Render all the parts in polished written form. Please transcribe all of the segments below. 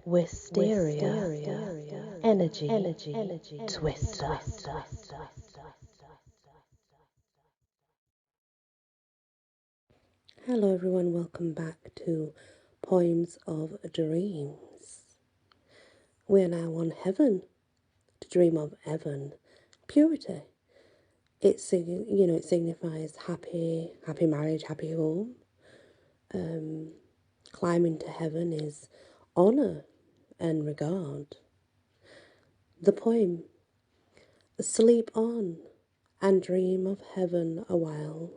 Wysteria, energy, twister. Hello everyone, welcome back to Poems of Dreams. We are now on heaven, to dream of heaven, purity. It signifies happy marriage, happy home. Climbing to heaven is honour and regard. The poem: sleep on and dream of heaven a while.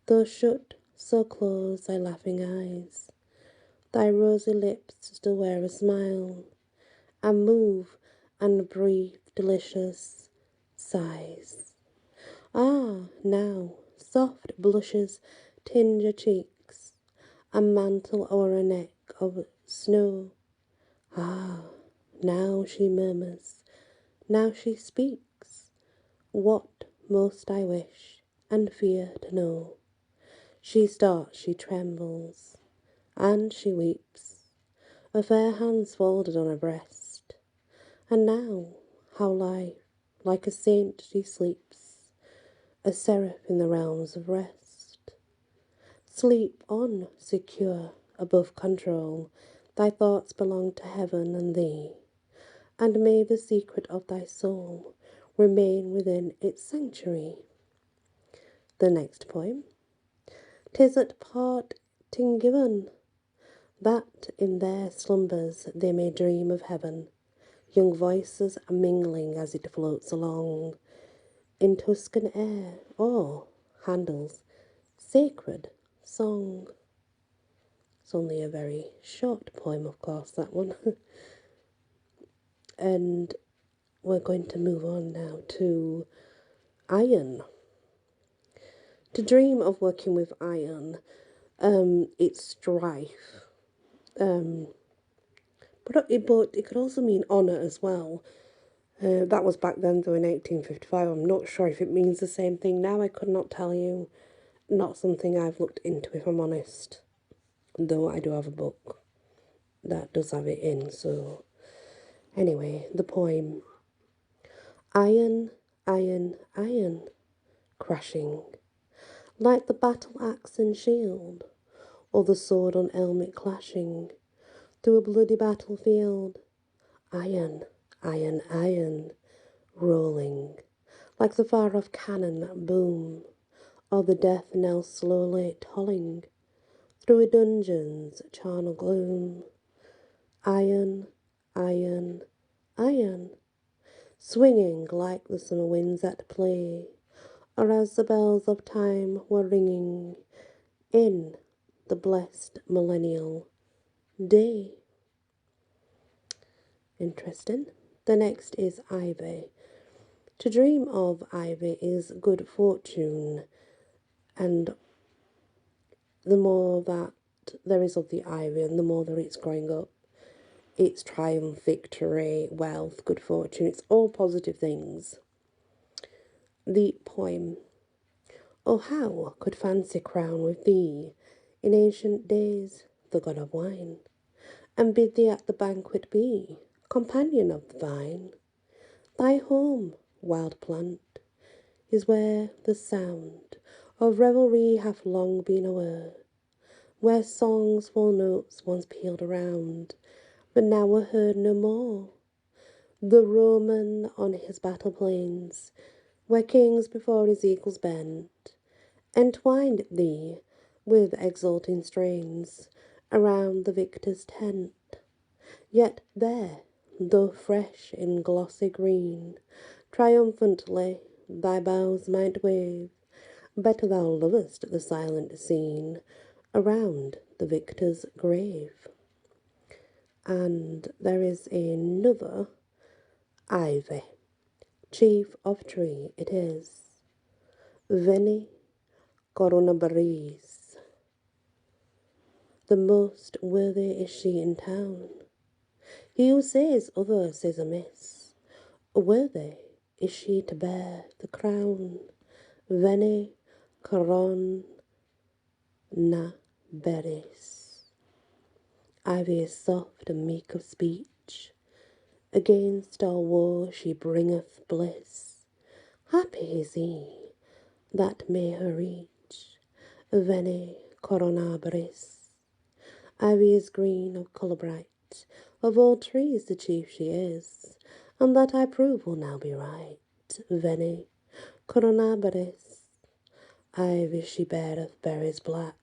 Though shut so close thy laughing eyes, thy rosy lips still wear a smile, and move and breathe delicious sighs. Ah, now soft blushes tinge her cheeks, a mantle o'er a neck of snow. Ah, now she murmurs, now she speaks, what most I wish and fear to know. She starts, she trembles, and she weeps, her fair hands folded on her breast. And now, how like a saint she sleeps, a seraph in the realms of rest. Sleep on, secure, above control, thy thoughts belong to heaven and thee, and may the secret of thy soul remain within its sanctuary. The next poem: 'tis at parting given, that in their slumbers they may dream of heaven, young voices mingling as it floats along in Tuscan air, or Handel's sacred song. It's only a very short poem, of course, that one. And we're going to move on now to iron. To dream of working with iron, it's strife. But it could also mean honour as well. That was back then, though, in 1855. I'm not sure if it means the same thing now. I could not tell you. Not something I've looked into, if I'm honest. Though I do have a book that does have it in, so... Anyway, the poem: iron, iron, iron, crashing, like the battle axe and shield, or the sword on helmet clashing, through a bloody battlefield. Iron, iron, iron, rolling, like the far-off cannon boom, or the death knell slowly tolling, through a dungeon's charnel gloom. Iron, iron, iron, swinging like the summer winds at play, or as the bells of time were ringing in the blessed millennial day. Interesting. The next is ivy. To dream of ivy is good fortune, and the more that there is of the ivy and the more that it's growing up, it's triumph, victory, wealth, good fortune. It's all positive things. The poem: oh, how could fancy crown with thee in ancient days the god of wine, and bid thee at the banquet be companion of the vine? Thy home, wild plant, is where the sound of revelry hath long been aware, where songs full notes once pealed around, but now are heard no more. The Roman on his battle plains, where kings before his eagles bent, entwined thee with exulting strains around the victor's tent. Yet there, though fresh in glossy green, triumphantly thy boughs might wave, better thou lovest the silent scene around the victor's grave. And there is another ivy, chief of tree it is, Veni coronabaris. The most worthy is she in town. He who says other says amiss, worthy is she to bear the crown. Veni coronabaris. Ivy is soft and meek of speech. Against all woe she bringeth bliss. Happy is he that may her reach. Veni coronabris. Ivy is green of colour bright. Of all trees the chief she is, and that I prove will now be right. Veni coronabris. Ivy she beareth berries black.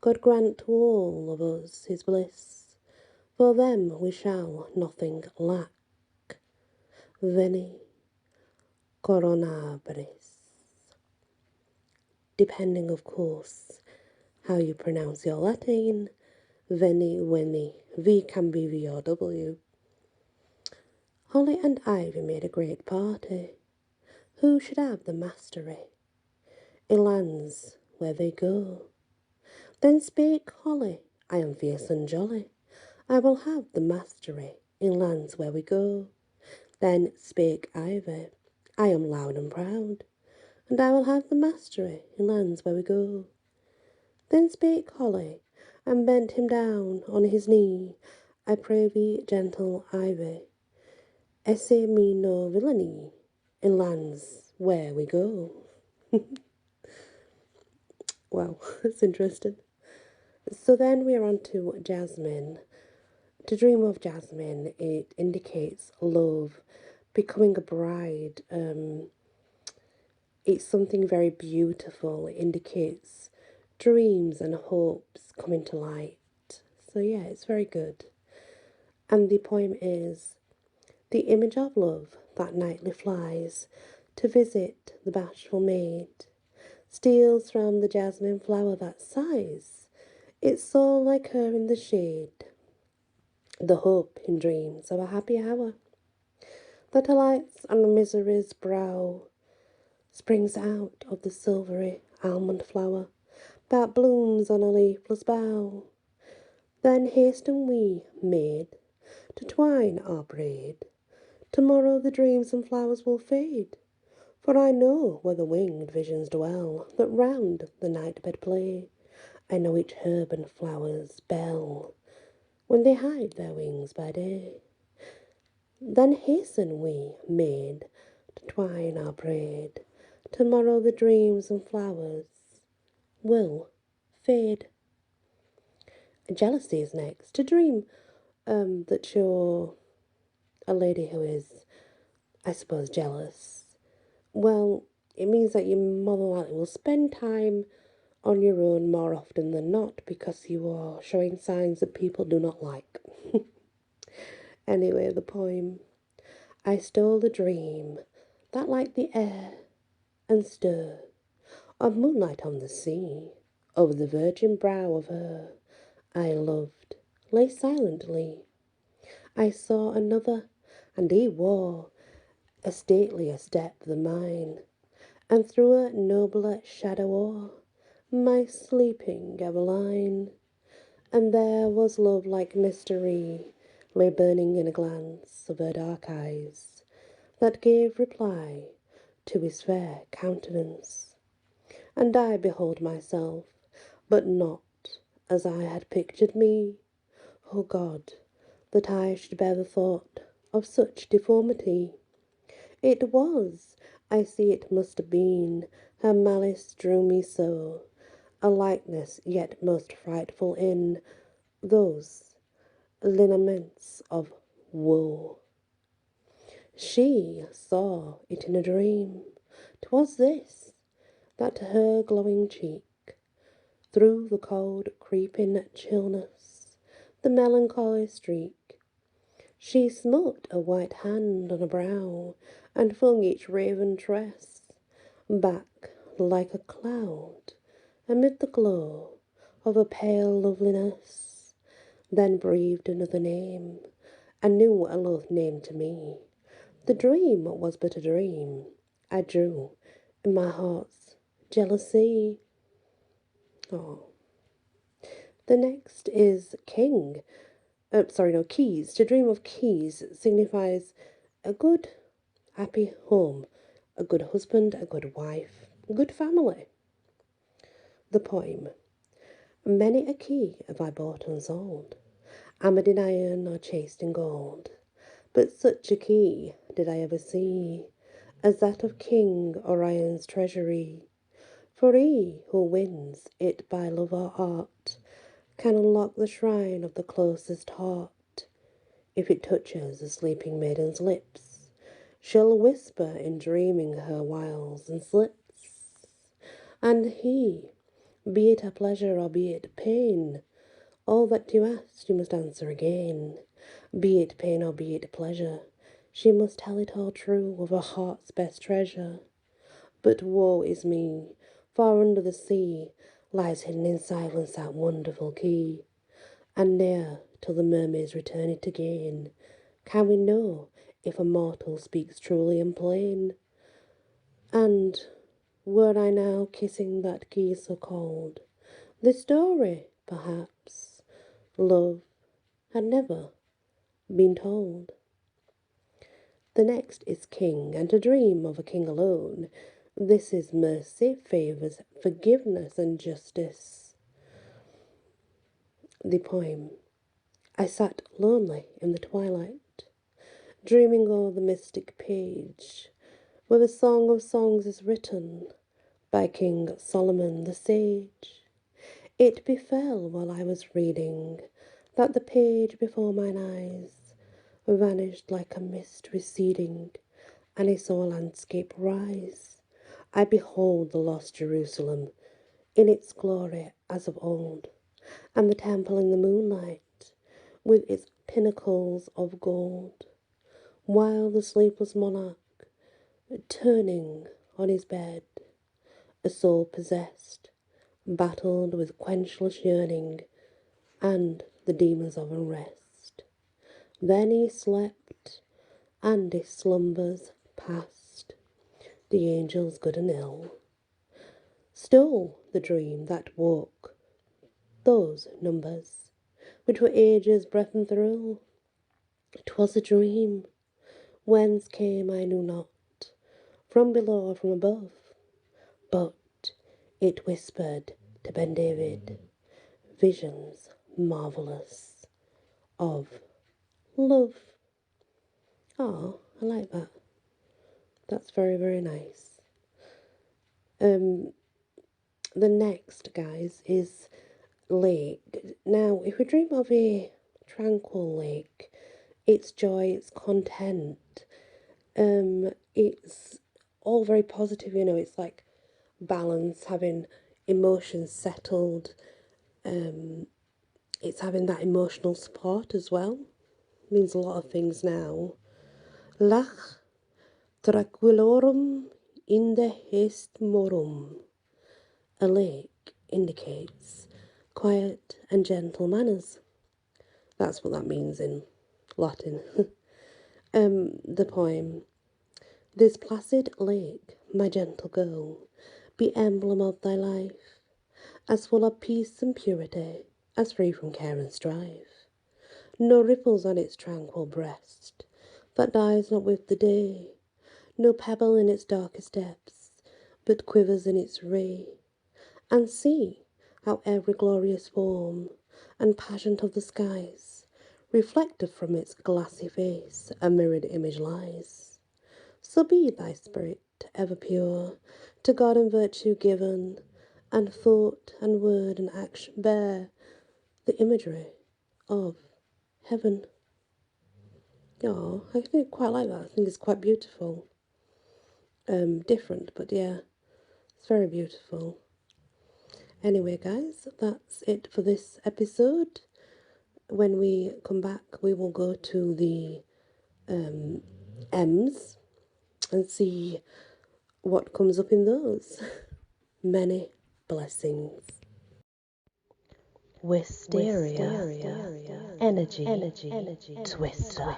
God grant to all of us his bliss, for them we shall nothing lack. Veni coronabris. Depending, of course, how you pronounce your Latin, veni, veni, V can be V or W. Holly and Ivy made a great party. Who should have the mastery in lands where they go? Then spake Holly, I am fierce and jolly. I will have the mastery in lands where we go. Then spake Ivy, I am loud and proud, and I will have the mastery in lands where we go. Then spake Holly, and bent him down on his knee. I pray thee, gentle Ivy, essay me no villainy in lands where we go. Wow, that's interesting. So then we are on to Jasmine. To dream of Jasmine, it indicates love, becoming a bride. It's something very beautiful. It indicates dreams and hopes coming to light. So yeah, it's very good. And the poem is, the image of love that nightly flies to visit the bashful maid, steals from the jasmine flower that sighs, its soul like her in the shade, the hope in dreams of a happy hour, that alights on misery's brow, springs out of the silvery almond flower that blooms on a leafless bough. Then hasten we, maid, to twine our braid. Tomorrow the dreams and flowers will fade, for I know where the winged visions dwell that round the night bed play. I know each herb and flower's bell when they hide their wings by day. Then hasten we, maid, to twine our braid. Tomorrow the dreams and flowers will fade. Jealousy is next. To dream that you're a lady who is, I suppose, jealous. Well, it means that you more than likely will spend time on your own more often than not because you are showing signs that people do not like. Anyway, the poem. I stole a dream that like the air and stir of moonlight on the sea, over the virgin brow of her I loved lay silently. I saw another, and he wore a statelier step than mine, and threw a nobler shadow o'er my sleeping Eveline. And there was love like mystery, lay burning in a glance of her dark eyes, that gave reply to his fair countenance. And I behold myself, but not as I had pictured me. O God, that I should bear the thought of such deformity. It was, I see it must have been, her malice drew me so, a likeness yet most frightful in those lineaments of woe. She saw it in a dream. 'Twas this, that to her glowing cheek, through the cold creeping chillness, the melancholy streak, she smote a white hand on a brow, and flung each raven tress back like a cloud amid the glow of a pale loveliness. Then breathed another name, a new and loath name to me. The dream was but a dream. I drew in my heart's jealousy. Oh. The next is King. Keys. To dream of keys signifies a good, happy home, a good husband, a good wife, a good family. The poem. Many a key have I bought and sold. armoured in iron or chased in gold. But such a key did I ever see as that of King Orion's treasury. For he who wins it by love or art can unlock the shrine of the closest heart. If it touches a sleeping maiden's lips, she'll whisper in dreaming her wiles and slips. And he, be it a pleasure or be it pain, all that you ask you must answer again. Be it pain or be it pleasure, she must tell it all true of her heart's best treasure. But woe is me, far under the sea lies hidden in silence that wonderful key, and ne'er till the mermaids return it again can we know if a mortal speaks truly and plain. And were I now kissing that key so cold, the story, perhaps, love had never been told. The next is king, and to dream of a king alone. This is mercy, favours, forgiveness, and justice. The poem. I sat lonely in the twilight, dreaming o'er the mystic page, where the Song of Songs is written by King Solomon the sage. It befell while I was reading that the page before mine eyes vanished like a mist receding, and I saw a landscape rise. I behold the lost Jerusalem in its glory as of old, and the temple in the moonlight with its pinnacles of gold, while the sleepless monarch, turning on his bed, a soul possessed, battled with quenchless yearning and the demons of unrest. Then he slept, and his slumbers past, the angels good and ill stole the dream that woke those numbers, which were ages' breath and thrill. 'Twas a dream, whence came I knew not, from below or from above, but it whispered to Ben David visions marvellous of love. Oh, I like that. That's very, very nice. The next, guys, is lake. Now, if we dream of a tranquil lake, its joy, its content, it's all very positive, it's like balance, having emotions settled, it's having that emotional support as well. It means a lot of things now. Lach tranquillorum inde est morum. A lake indicates quiet and gentle manners. That's what that means in Latin. The poem. This placid lake, my gentle girl, be emblem of thy life, as full of peace and purity, as free from care and strife. No ripples on its tranquil breast, that dies not with the day, no pebble in its darkest depths, but quivers in its ray. And see how every glorious form and pageant of the skies, reflected from its glassy face, a mirrored image lies. So be thy spirit ever pure, to God and virtue given, and thought and word and action bear the imagery of heaven. Oh, I think quite like that. I think it's quite beautiful. Different, but yeah, it's very beautiful. Anyway, guys, that's it for this episode. When we come back, we will go to the M's and see what comes up in those. Many blessings. Wysteria. Energy. Twister.